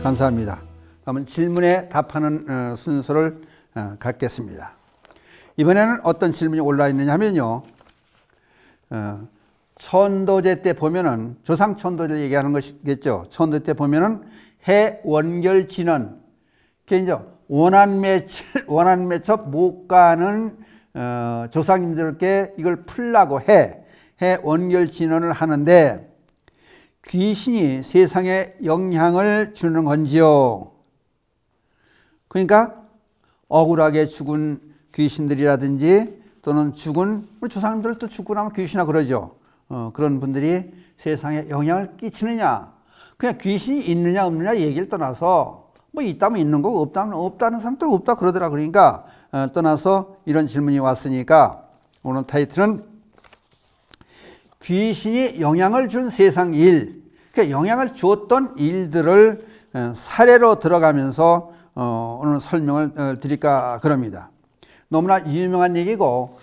감사합니다. 다음은 질문에 답하는 순서를 갖겠습니다. 이번에는 어떤 질문이 올라 있느냐 하면요. 천도제 때 보면은, 조상 천도제를 얘기하는 것이겠죠. 천도제 때 보면은 해 원결 진원, 그게 이제 원한 매첩 못 가는 조상님들께 이걸 풀라고 해 원결 진원을 하는데, 귀신이 세상에 영향을 주는 건지요? 그러니까 억울하게 죽은 귀신들이라든지 또는 죽은 조상님들도 죽고 나면 귀신이나 그러죠. 그런 분들이 세상에 영향을 끼치느냐, 그냥 귀신이 있느냐 없느냐 얘기를 떠나서 뭐 있다면 있는 거고 없다면 없다는 사람도 없다 그러더라. 그러니까 떠나서 이런 질문이 왔으니까 오늘 타이틀은 귀신이 영향을 준 세상 일, 그러니까 영향을 주었던 일들을 사례로 들어가면서 오늘 설명을 드릴까 그럽니다. 너무나 유명한 얘기고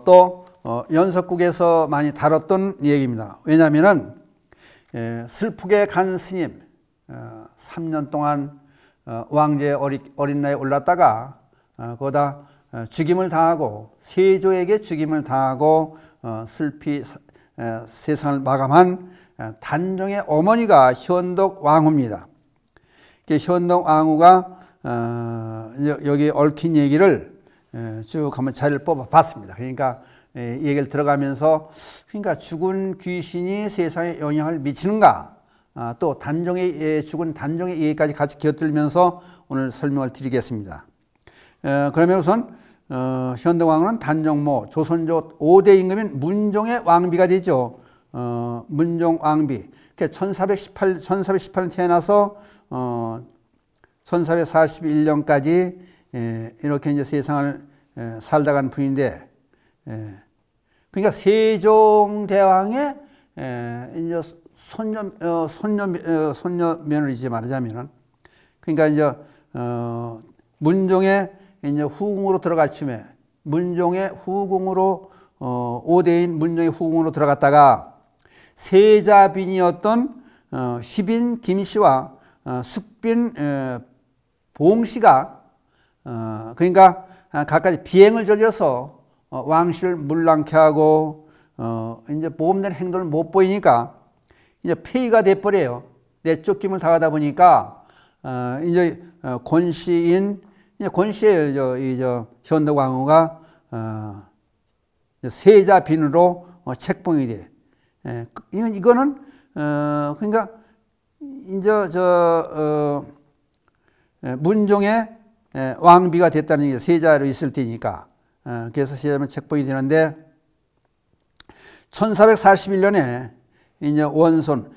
또 연석국에서 많이 다뤘던 얘기입니다. 왜냐하면은 슬프게 간 스님 3년 동안 왕제 어린 나이에 올랐다가 거기다 죽임을 당하고 세조에게 죽임을 당하고 슬피 세상을 마감한 단종의 어머니가 현덕 왕후입니다. 현덕 왕후가 여기 얽힌 얘기를 쭉 한번 자리를 뽑아 봤습니다. 그러니까 이 얘기를 들어가면서, 그러니까 죽은 귀신이 세상에 영향을 미치는가, 또 죽은 단종의 얘기까지 같이 곁들면서 오늘 설명을 드리겠습니다. 그러면 우선 현덕왕후는 단종모 조선조 5대 임금인 문종의 왕비가 되죠. 문종 왕비. 1418년 태어나서 1441년까지 이렇게 이제 세상을 살다 간 분인데, 그러니까 세종대왕의 이제 손녀 며느리지 말하자면은, 그러니까 이제 문종의 이제 후궁으로 들어갈 쯤에 문종의 후궁으로 5대인 문종의 후궁으로 들어갔다가 세자빈이었던 휘빈 김씨와 숙빈 봉씨가 그러니까 각가지 비행을 저져서 왕실을 물랑케 하고 이제 보험된 행동을 못 보이니까 이제 폐위가 돼버려요. 내쫓김을 당하다 보니까 이제 권씨인 권씨예요. 현덕 왕후가 세자빈으로 책봉이 돼. 이거는 그러니까 이제 문종의 왕비가 됐다는 게 세자로 있을 때니까, 그래서 세자면 책봉이 되는데 1441년에 이제 원손,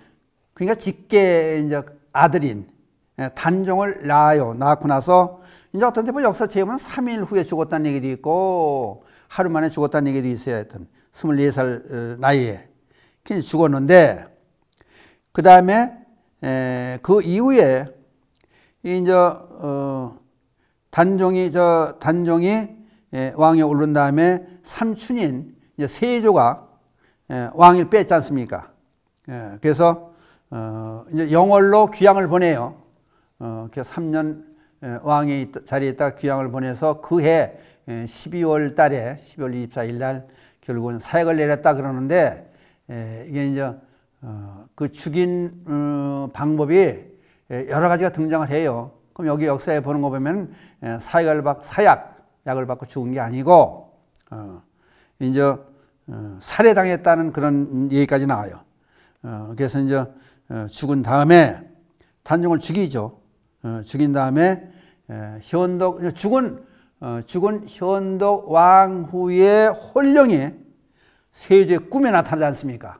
그러니까 직계 이제 아들인 단종을 낳고 나서 이제 어떤 데 역사 제보면 3일 후에 죽었다는 얘기도 있고 하루 만에 죽었다는 얘기도 있어요. 하여튼 24살 나이에 죽었는데, 그 다음에 그 이후에 이제 단종이 왕에 오른 다음에 삼촌인 이제 세조가 왕위를 뺐지 않습니까? 그래서 이제 영월로 귀양을 보내요. 3년 왕이 자리에 있다가 귀양을 보내서 그해 12월 달에 12월 24일 날 결국은 사역을 내렸다 그러는데, 이게 이제 그 죽인 방법이 여러 가지가 등장을 해요. 그럼 여기 역사에 보는 거 보면 약을 받고 죽은 게 아니고 이제 살해당했다는 그런 얘기까지 나와요. 그래서 이제 죽은 다음에 단종을 죽이죠. 죽인 다음에 죽은 현덕 왕후의 혼령이 세조의 꿈에 나타나지 않습니까?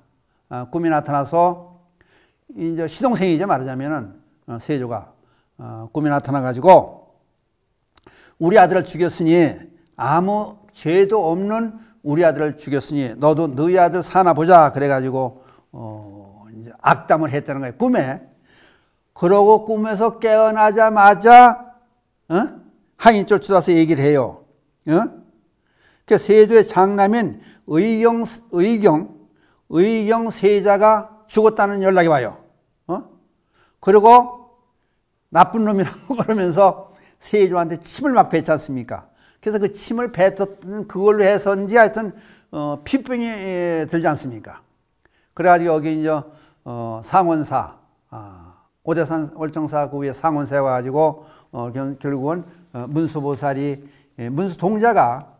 꿈에 나타나서 이제 시동생이죠, 말하자면은 세조가 꿈에 나타나 가지고 우리 아들을 죽였으니, 아무 죄도 없는 우리 아들을 죽였으니 너도 너희 아들 사나 보자 그래 가지고 이제 악담을 했다는 거예요, 꿈에. 그러고 꿈에서 깨어나자마자 항인 쫓아서 얘기를 해요. 그 세조의 장남인 의경 세자가 죽었다는 연락이 와요. 그리고 나쁜 놈이라고 그러면서 세조한테 침을 막 뱉지 않습니까? 그래서 그 침을 뱉었던 그걸로 해서인지 하여튼 피병이 들지 않습니까? 그래가지고 여기 이제 상원사, 오대산 월정사 그 위에 상원사에 와가지고 결국은 문수보살이 문수동자가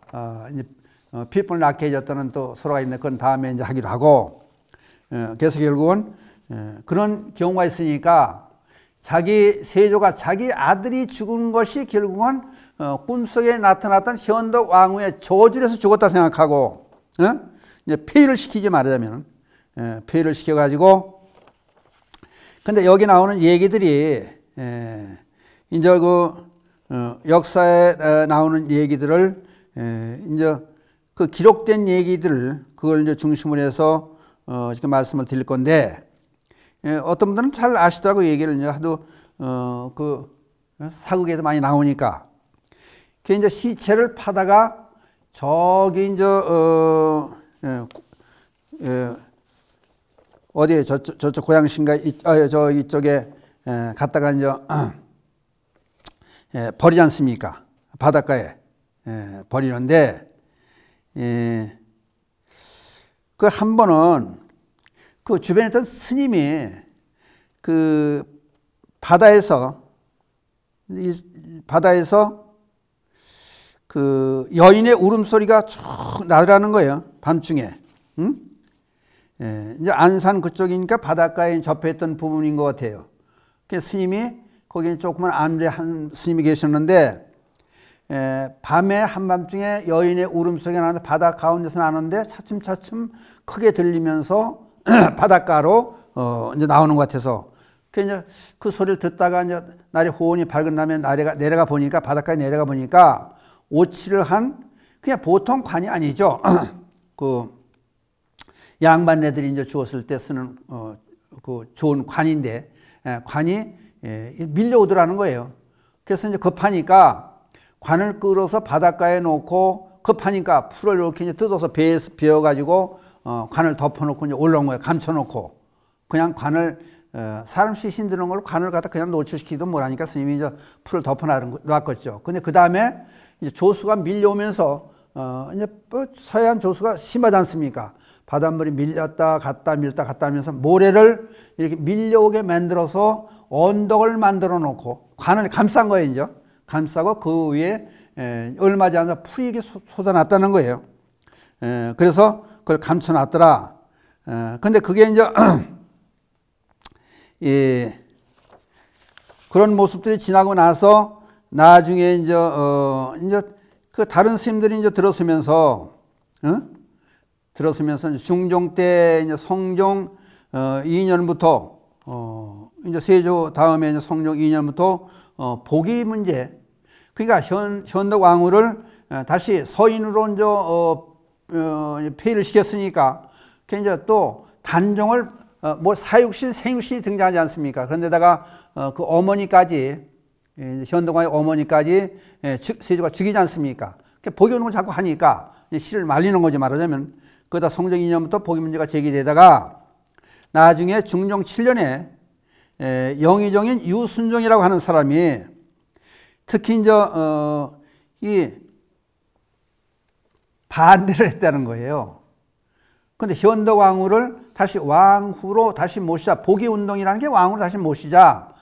피병을 낫게 해줬다는 또 소로가 있는데 그건 다음에 이제 하기로 하고, 그래서 결국은 그런 경우가 있으니까 자기 세조가 자기 아들이 죽은 것이 결국은 꿈속에 나타났던 현덕 왕후의 저주에서 죽었다 생각하고, 이제 폐위를 시키지 말하자면 폐위를 시켜가지고, 근데 여기 나오는 얘기들이 이제 그 역사에 나오는 얘기들을 이제 그 기록된 얘기들을 그걸 이제 중심으로 해서 지금 말씀을 드릴 건데, 어떤 분들은 잘 아시더라고. 얘기를 이제 하도 그 사극에도 많이 나오니까. 그 이제 시체를 파다가 저기 이제 어디에 저쪽 고양시인가 저 이쪽에 갔다가 이제 버리지 않습니까? 바닷가에 버리는데, 그 한 번은 그 주변에 있던 스님이 그 바다에서 그 여인의 울음소리가 쭉 나더라는 거예요. 밤중에. 이제 안산 그쪽이니까 바닷가에 접해있던 부분인 것 같아요. 그래서 스님이 거기에 조그만 안에 한 스님이 계셨는데, 밤에 한밤중에 여인의 울음소리가 나는데 바다 가운데서 나는데 차츰차츰 크게 들리면서 바닷가로 이제 나오는 것 같아서, 이제 그 소리를 듣다가 이제 날이 호온이 밝은 다음에 내려가 보니까 바닷가에 내려가 보니까 오치를 한 그냥 보통 관이 아니죠. 그 양반네들이 이제 죽었을 때 쓰는 그 좋은 관인데, 관이 밀려오더라는 거예요. 그래서 이제 급하니까 관을 끌어서 바닷가에 놓고 급하니까 풀을 이렇게 이제 뜯어서 배에 베어가지고 관을 덮어놓고 이제 올라온 거예요. 감춰놓고 그냥 관을 사람 시신 드는 걸로 관을 갖다 그냥 노출시키도 뭐라니까 스님이 이제 풀을 덮어놨겠죠. 근데 그 다음에 이제 조수가 밀려오면서 이제 서해안 조수가 심하지 않습니까? 바닷물이 밀렸다 갔다 밀다 갔다 하면서 모래를 이렇게 밀려오게 만들어서 언덕을 만들어 놓고 관을 감싼 거예요. 이제 감싸고 그 위에 얼마 지않아서 풀이 이렇게 솟아났다는 거예요. 그래서 그걸 감춰놨더라. 근데 그게 이제 그런 모습들이 지나고 나서 나중에 이제 그 다른 스님들이 이제 들어서면서 중종 때 이제 성종 2년부터 이제 세조 다음에 이제 성종 2년부터 복위 문제, 그러니까 현덕 왕후를 다시 서인으로 이제 폐위를 시켰으니까 그 이제 또 단종을 뭐 사육신, 생육신이 등장하지 않습니까? 그런데다가 그 어머니까지 현덕 왕의 어머니까지 세조가 죽이지 않습니까? 복위 운동을 자꾸 하니까 씨를 말리는 거지 말하자면. 그러다 성종 2년부터 복위 문제가 제기되다가 나중에 중종 7년에 영의정인 유순종이라고 하는 사람이 특히 이제 이 반대를 했다는 거예요. 그런데 현덕 왕후를 다시 왕후로 다시 모시자, 복위 운동이라는 게 왕후로 다시 모시자.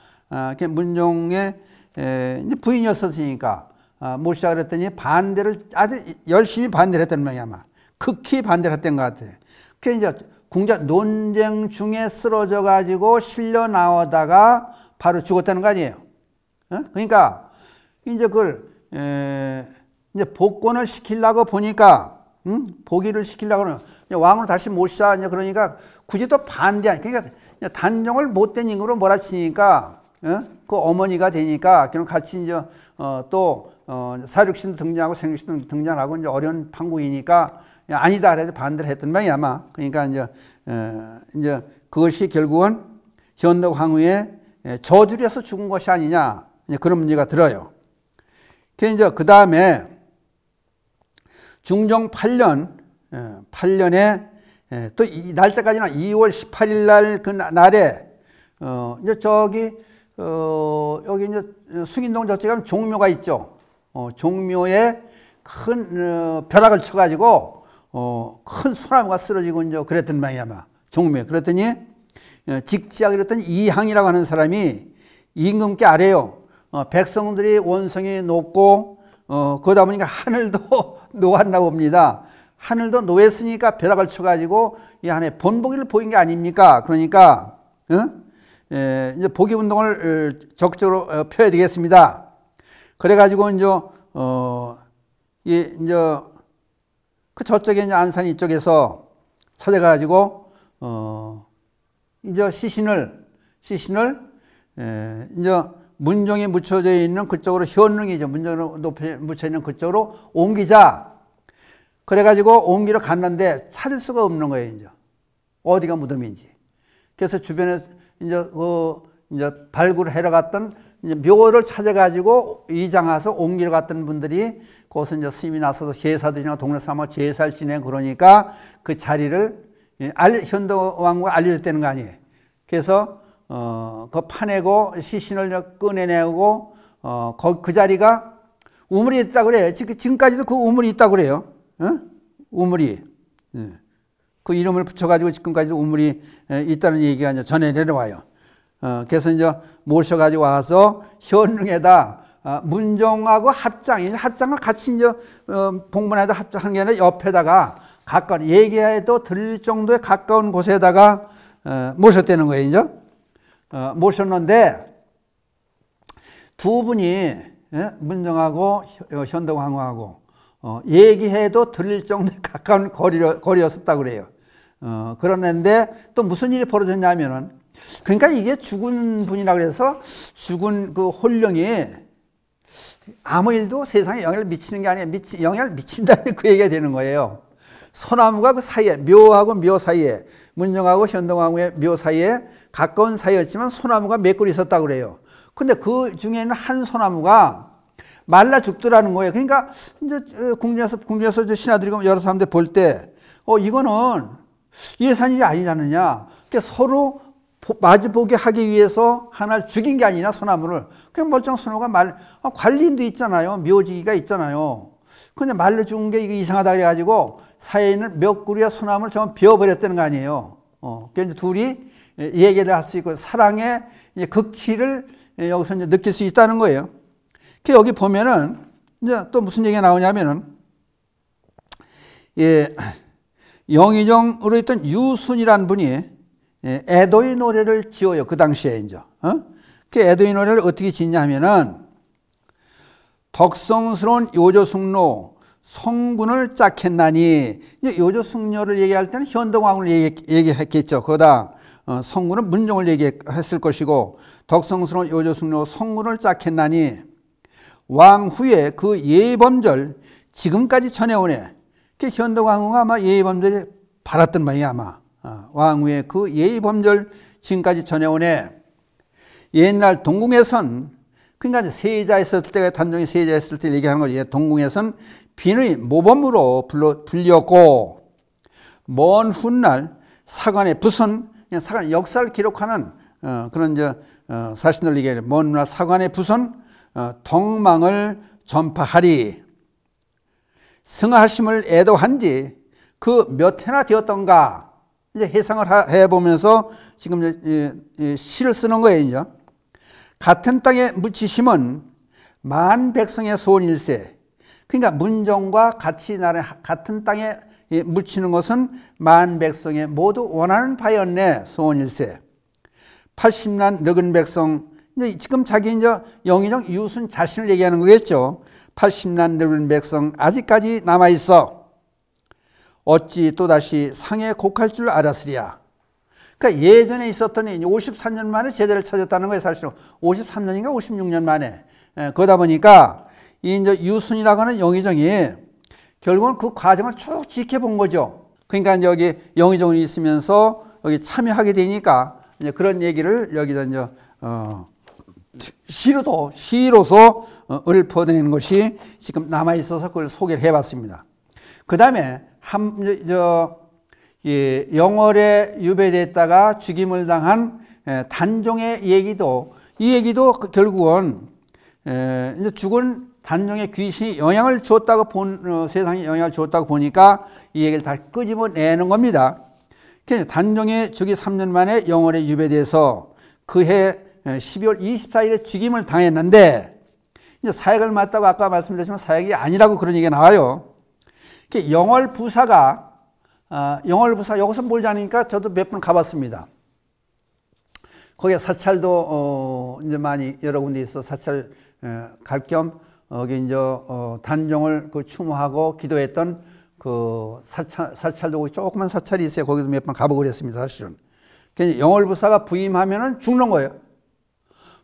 문종의 이제 부인이었으니까 모시자 그랬더니 반대를 아주 열심히 반대를 했다는 모양이야. 아마 극히 반대를 했던 것 같아요. 그게 이제 궁전 논쟁 중에 쓰러져 가지고 실려 나오다가 바로 죽었다는 거 아니에요. 그러니까 이제 그걸 이제 복권을 시키려고 보니까 복위를 시키려고 그러면 왕으로 다시 모시자. 이제 그러니까 굳이 또 반대한, 그러니까 단종을 못된 임금으로 몰아치니까 그 어머니가 되니까 그럼 같이 이제 또 사육신도 등장하고 생육신도 등장하고 이제 어려운 판국이니까 아니다 그래서 반대를 했던 모양이 아마. 그러니까 이제 그것이 결국은 현덕 왕후의 저주를 해서 죽은 것이 아니냐, 이제 그런 문제가 들어요. 그 다음에 중종 8년에 또 이 날짜까지는 2월 18일 날 그 날에 이제 저기 여기 이제 숭인동 저쪽에 가면 종묘가 있죠. 종묘에 큰 벼락을 쳐가지고 큰 소나무가 쓰러지고 이제 그랬던 모양이야 아마 종묘에. 그랬더니 직지하 그랬더니 이항이라고 하는 사람이 임금께 아래요. 백성들이 원성이 높고 그러다 보니까 하늘도 노았나 봅니다. 하늘도 노했으니까 벼락을 쳐가지고 이 안에 본보기를 보인 게 아닙니까? 그러니까 이제 보기 운동을 적극적으로 펴야 되겠습니다. 그래가지고 이제 이제 그 저쪽에 이제 안산 이쪽에서 찾아가지고 이제 시신을 이제 문종이 묻혀져 있는 그쪽으로 현릉이죠. 문종으로 높이 묻혀 있는 그쪽으로 옮기자. 그래가지고 옮기러 갔는데 찾을 수가 없는 거예요. 이제 어디가 무덤인지. 그래서 주변에 이제 발굴을 하러 갔던 이제 묘를 찾아가지고 이장해서 옮기러 갔던 분들이 거기서 이제 스님이 나서서 제사들이나 동네 사람 제사를 지내고 그러니까 그 자리를 현덕왕후가 알려줬다는 거 아니에요. 그래서 그 파내고 시신을 꺼내내고 그 자리가 우물이 있다고 그래요. 지금까지도 그 우물이 있다고 그래요. 우물이. 그 이름을 붙여가지고 지금까지도 우물이 있다는 얘기가 이제 전해 내려와요. 그래서 이제 모셔가지고 와서 현릉에다 문종하고 합장을 같이 이제 봉분에다 합장한 게 아니라 옆에다가 가까운 얘기해도 들릴 정도의 가까운 곳에다가 모셨다는 거예요. 이제 모셨는데 두 분이 문종하고 현덕왕후하고 얘기해도 들릴 정도의 가까운 거리였었다고 그래요. 그러는데 또 무슨 일이 벌어졌냐면은 그러니까 이게 죽은 분이라 그래서 죽은 그 혼령이 아무 일도 세상에 영향을 미치는 게 아니에요. 영향을 미친다는 그 얘기가 되는 거예요. 소나무가 그 사이에 묘하고 묘 사이에 문종하고 현덕왕후의 묘 사이에 가까운 사이였지만 소나무가 몇 그루 있었다고 그래요. 근데 그 중에는 한 소나무가 말라 죽더라는 거예요. 그러니까 이제 궁중에서 신하들이 여러 사람들 볼 때 이거는 예산 일이 아니지 않느냐. 그러니까 서로 마주보게 하기 위해서 하나를 죽인 게 아니라 소나무를. 그냥 멀쩡한 소나무가 관리인도 있잖아요. 묘지기가 있잖아요. 근데 말라 죽은 게 이게 이상하다 그래가지고 사이에 있는 몇 그루의 소나무를 전부 베어버렸다는 거 아니에요. 그래서 둘이 얘기를 할 수 있고 사랑의 극치를 여기서 이제 느낄 수 있다는 거예요. 여기 보면은 이제 또 무슨 얘기가 나오냐면은 영의정으로 있던 유순이라는 분이 애도의 노래를 지어요. 그 당시에 이제 그 애도의 노래를 어떻게 짓냐면은 덕성스러운 요조숙로 성군을 짝했나니 이제 요조숙녀를 얘기할 때는 현덕왕후를 얘기했겠죠. 거기다 성군은 문종을 얘기했을 것이고 덕성스러운 요조숙로 성군을 짝했나니 왕후의 그 예의범절 지금까지 전해오네. 그 현덕왕후가 아마 예의범절이 바랐던 모양이야 아마. 왕후의 그 예의범절 지금까지 전해오네. 옛날 동궁에선 그러니까 세자 있을 때 단종이 세자 있을 때 얘기하는 거지. 동궁에선 빈의 모범으로 불렸고 먼 훗날 사관의 부선 사관 역사를 기록하는 그런 이제 사신들 얘기해. 먼 훗날 사관의 부선 덕망을 전파하리. 승하심을 애도한지 그 몇 해나 되었던가 이제 해상을 해보면서 지금 이제 시를 쓰는 거예요. 이제 같은 땅에 묻히심은 만 백성의 소원일세. 그러니까 문종과 같이 같은 땅에 묻히는 것은 만 백성의 모두 원하는 바였네. 소원일세. 80난 늙은 백성. 이제 지금 자기 이제 영의정 유순 자신을 얘기하는 거겠죠. 80난 늙은 백성 아직까지 남아 있어. 어찌 또다시 상에 곡할 줄 알았으랴. 그러니까 예전에 있었던 53년 만에 제자를 찾았다는 거예요. 사실은 53년인가 56년 만에. 그러다 보니까 이 이제 유순이라고 하는 영의정이 결국은 그 과정을 쭉 지켜본 거죠. 그러니까 이제 여기 영의정이 있으면서 여기 참여하게 되니까 이제 그런 얘기를 여기다 이제 시로서 읊어내는 것이 지금 남아 있어서 그걸 소개를 해봤습니다. 그 다음에 영월에 유배됐다가 죽임을 당한 단종의 얘기도 이 얘기도 결국은 이제 죽은 단종의 귀신이 영향을 주었다고 세상에 영향을 주었다고 보니까 이 얘기를 다 끄집어내는 겁니다. 단종의 즉위 3년 만에 영월에 유배돼서 그해 12월 24일에 죽임을 당했는데 이제 사역을 맡다고 아까 말씀드렸지만 사역이 아니라고 그런 얘기가 나와요. 영월 부사가 여기서 멀지 않으니까 저도 몇 번 가봤습니다. 거기에 사찰도 이제 많이 여러 군데 있어 사찰 갈 겸 여기 이제 단종을 추모하고 기도했던 그 사찰도 조그만 사찰이 있어요. 거기도 몇 번 가보고 그랬습니다. 사실은. 영월 부사가 부임하면은 죽는 거예요.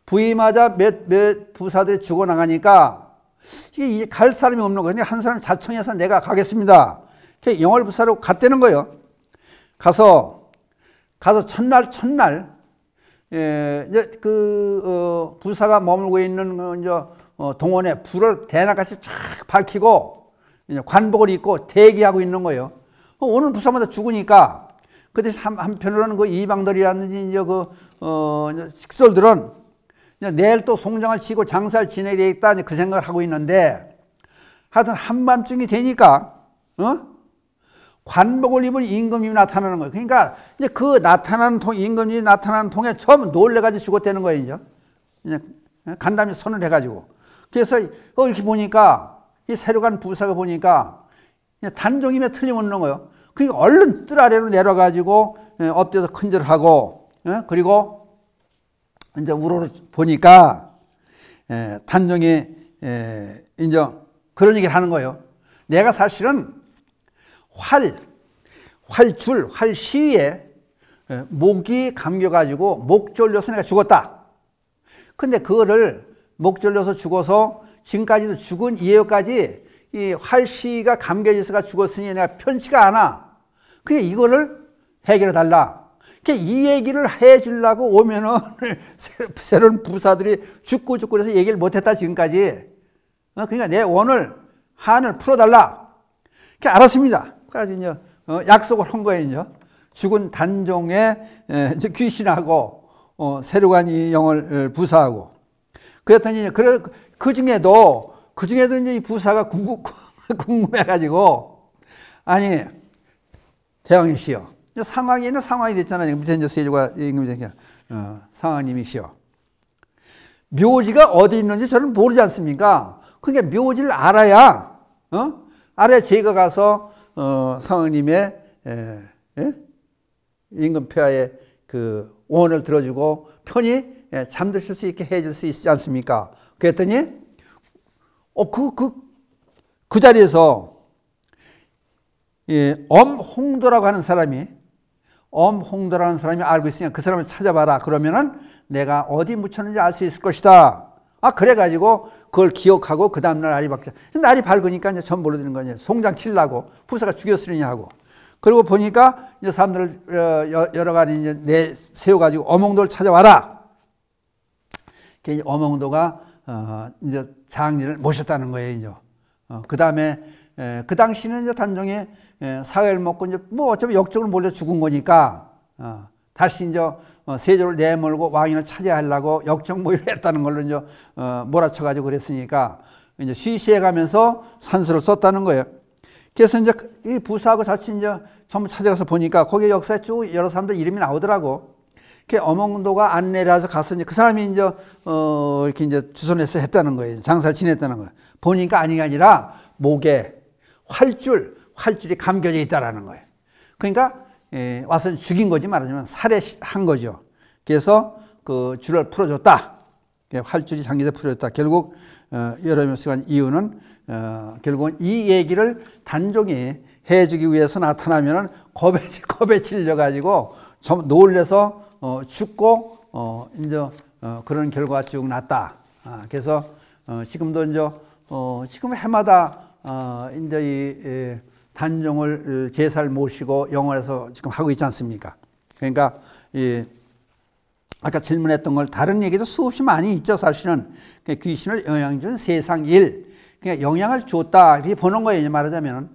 부임하자 몇 부사들이 죽어나가니까 이게 갈 사람이 없는 거예요. 한 사람 자청해서 내가 가겠습니다. 영월 부사로 갔다는 거예요. 가서 첫날 이제 부사가 머물고 있는 동원에 불을 대낮같이 쫙 밝히고 이제 관복을 입고 대기하고 있는 거예요. 오늘 부사마다 죽으니까 그 대신 한편으로는 그 이방들이라든지 이제 식솔들은 내일 또 송장을 치고 장사를 지내야 되겠다 그 생각을 하고 있는데 하여튼 한밤중이 되니까 관복을 입은 임금님이 나타나는 거예요. 그러니까 이제 그 나타나는 임금님이 나타나는 통에 처음 놀래가지고 죽었다는 거예요. 이제 간담이 선을 해가지고. 그래서 이렇게 보니까 이 새로 간 부사가 보니까 단종임에 틀림없는 거예요. 그러니까 얼른 뜰 아래로 내려가지고 엎드려서 큰절하고 그리고 이제 우러러 보니까 단종이 이제 그런 얘기를 하는 거예요. 내가 사실은 활시에 목이 감겨가지고 목 졸려서 내가 죽었다. 근데 그거를 목 졸려서 죽어서 지금까지도 죽은 이후까지 이 활시가 감겨져서가 죽었으니 내가 편치가 않아. 그게 이거를 해결해 달라. 이 얘기를 해 주려고 오면은 새로운 부사들이 죽고 그래서 얘기를 못했다 지금까지. 그러니까 내 한을 풀어달라. 알았습니다. 그래서 이제 약속을 한 거예요. 이제 죽은 단종의 이제 귀신하고 세류관 이 영을 부사하고 그랬더니 그 중에도 이제 이 부사가 궁금해가지고 아니 대왕이시여 상황에는 상황이 됐잖아요. 밑에 이제 세조가 임금이 상황님이시여 묘지가 어디 있는지 저는 모르지 않습니까? 그러니까 묘지를 알아야 제가 가서 상황님의 임금 폐하의 그 원을 들어주고 편히 잠드실 수 있게 해줄 수 있지 않습니까? 그랬더니 그 자리에서 엄홍도라고 하는 사람이 알고 있으니까 그 사람을 찾아봐라. 그러면은 내가 어디 묻혔는지 알 수 있을 것이다. 그래가지고 그걸 기억하고 그 다음날 날이 밝자. 날이 밝으니까 이제 전 몰라드는 거냐. 송장 치려고 부사가 죽였으리냐 하고. 그리고 보니까 이제 사람들 여러 가지 이제 세워가지고 엄홍도를 찾아와라. 이제 엄홍도가 이제 장리를 모셨다는 거예요. 이제 그 다음에 그 당시는 이제 단종에 사회를 먹고 이제 뭐 어차피 역적으로 몰려 죽은 거니까 다시 이제 세조를 내몰고 왕위를 차지하려고 하려고 역적 모의를 했다는 걸로 이제 몰아쳐가지고 그랬으니까 이제 쉬쉬해가면서 산수를 썼다는 거예요. 그래서 이제 이 부사하고 같이 이제 전부 찾아가서 보니까 거기 역사에 쭉 여러 사람들 이름이 나오더라고. 엄홍도가 안내라서 가서 이제 그 사람이 이제 이렇게 이제 주선해서 했다는 거예요. 장사를 지냈다는 거예요. 보니까 아니라 목에 활줄이 감겨져 있다라는 거예요. 그러니까 와서 죽인 거지 말하자면 살해한 거죠. 그래서 그 줄을 풀어줬다. 활줄이 잠겨서 풀어줬다. 결국 여러 명수간 이유는 결국은 이 얘기를 단종이 해주기 위해서 나타나면은 겁에 질려가지고 좀 놀래서 죽고 이제 그런 결과가 쭉 났다. 그래서 지금도 이제 지금 해마다 이제 이 단종을 제사를 모시고 영월에서 지금 하고 있지 않습니까? 그러니까 이 아까 질문했던 걸 다른 얘기도 수없이 많이 있죠. 사실은 귀신을 영향 준 세상 일, 그러니까 영향을 줬다 이렇게 보는 거예요. 말하자면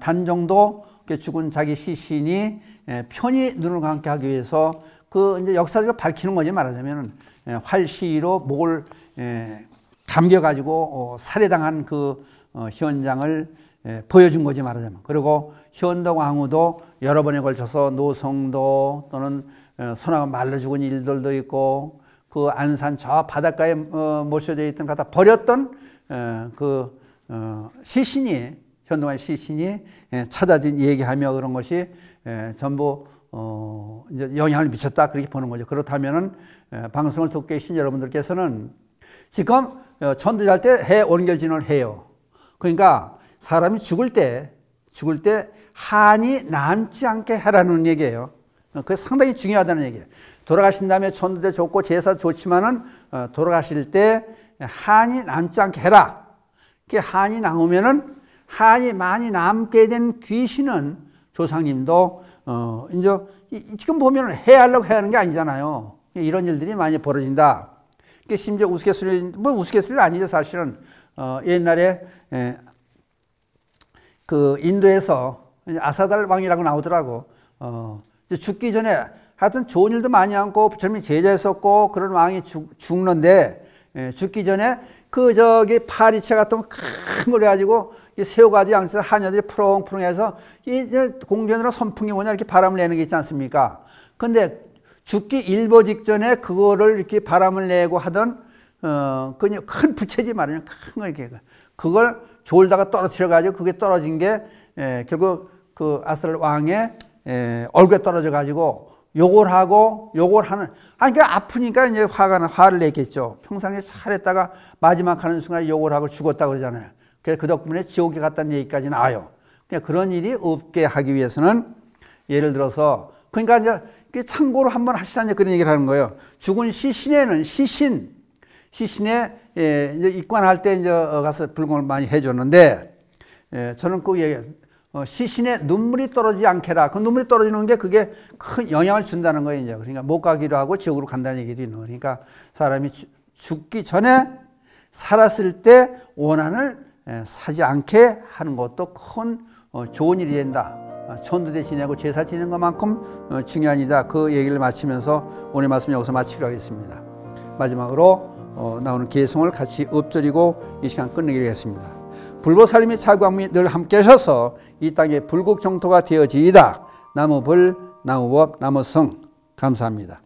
단종도 죽은 자기 시신이 편히 눈을 감게 하기 위해서 그 이제 역사적으로 밝히는 거지 말하자면 활시위로 목을 감겨가지고 살해당한 그 현장을 보여준 거지 말하자면. 그리고 현덕왕후도 여러 번에 걸쳐서 노성도 또는 소나가 말라 죽은 일들도 있고 그 안산 저 바닷가에 모셔져 있던 갖다 버렸던 그 시신이 현동안 시신이 찾아진 얘기하며 그런 것이 전부 이제 영향을 미쳤다 그렇게 보는 거죠. 그렇다면은 방송을 듣고 계신 여러분들께서는 지금 전도할 때 해 온결진을 해요. 그러니까 사람이 죽을 때 한이 남지 않게 하라는 얘기예요. 그게 상당히 중요하다는 얘기예요. 돌아가신 다음에 전도대 좋고 제사 좋지만은 돌아가실 때 한이 남지 않게 해라. 그 한이 남으면은 한이 많이 남게 된 귀신은 조상님도 이제 지금 보면 해하려고 해야 하는 게 아니잖아요. 이런 일들이 많이 벌어진다. 심지어 우스갯소리, 뭐 우스갯소리가 아니죠, 사실은. 옛날에 그 인도에서 아사달 왕이라고 나오더라고. 죽기 전에 하여튼 좋은 일도 많이 않고 부처님이 제자였었고 그런 왕이 죽는데 죽기 전에 그 저기 파리채 같은 거 큰 걸 가지고 세워가지고 양쪽에서 하녀들이 푸렁푸렁해서 이제 공전으로 선풍기 뭐냐 이렇게 바람을 내는 게 있지 않습니까? 근데 죽기 일보 직전에 그거를 이렇게 바람을 내고 하던 그냥 큰 부채지 말이야. 큰 거 이렇게 그걸 졸다가 떨어뜨려가지고 그게 떨어진 게 결국 그 아스랄 왕의 얼굴에 떨어져가지고 욕을 하는 그러니까 아프니까 이제 화를 냈겠죠. 평상시에 잘했다가 마지막 하는 순간에 욕을 하고 죽었다 그러잖아요. 그래서 그 덕분에 지옥에 갔다는 얘기까지 나와요. 그러니까 그런 일이 없게 하기 위해서는 예를 들어서 그러니까 이제 참고로 한번 하시라는 그런 얘기를 하는 거예요. 죽은 시신에는 시신에 이제 입관할 때 이제 가서 불공을 많이 해줬는데 저는 그 얘기 시신에 눈물이 떨어지지 않게라. 그 눈물이 떨어지는 게 그게 큰 영향을 준다는 거예요. 이제 그러니까 못 가기도 하고 지옥으로 간다는 얘기도 있는 거예요. 그러니까 사람이 죽기 전에 살았을 때 원한을 사지 않게 하는 것도 큰 좋은 일이 된다. 전도대 지내고 제사 지내는 것만큼 중요한 일이다. 그 얘기를 마치면서 오늘 말씀 여기서 마치기로 하겠습니다. 마지막으로 나오는 개성을 같이 읊조리고 이 시간 끝내기로 했습니다. 불보살님의 자광미 늘 함께 하셔서 이 땅의 불국정토가 되어지이다. 나무불, 나무법, 나무성 감사합니다.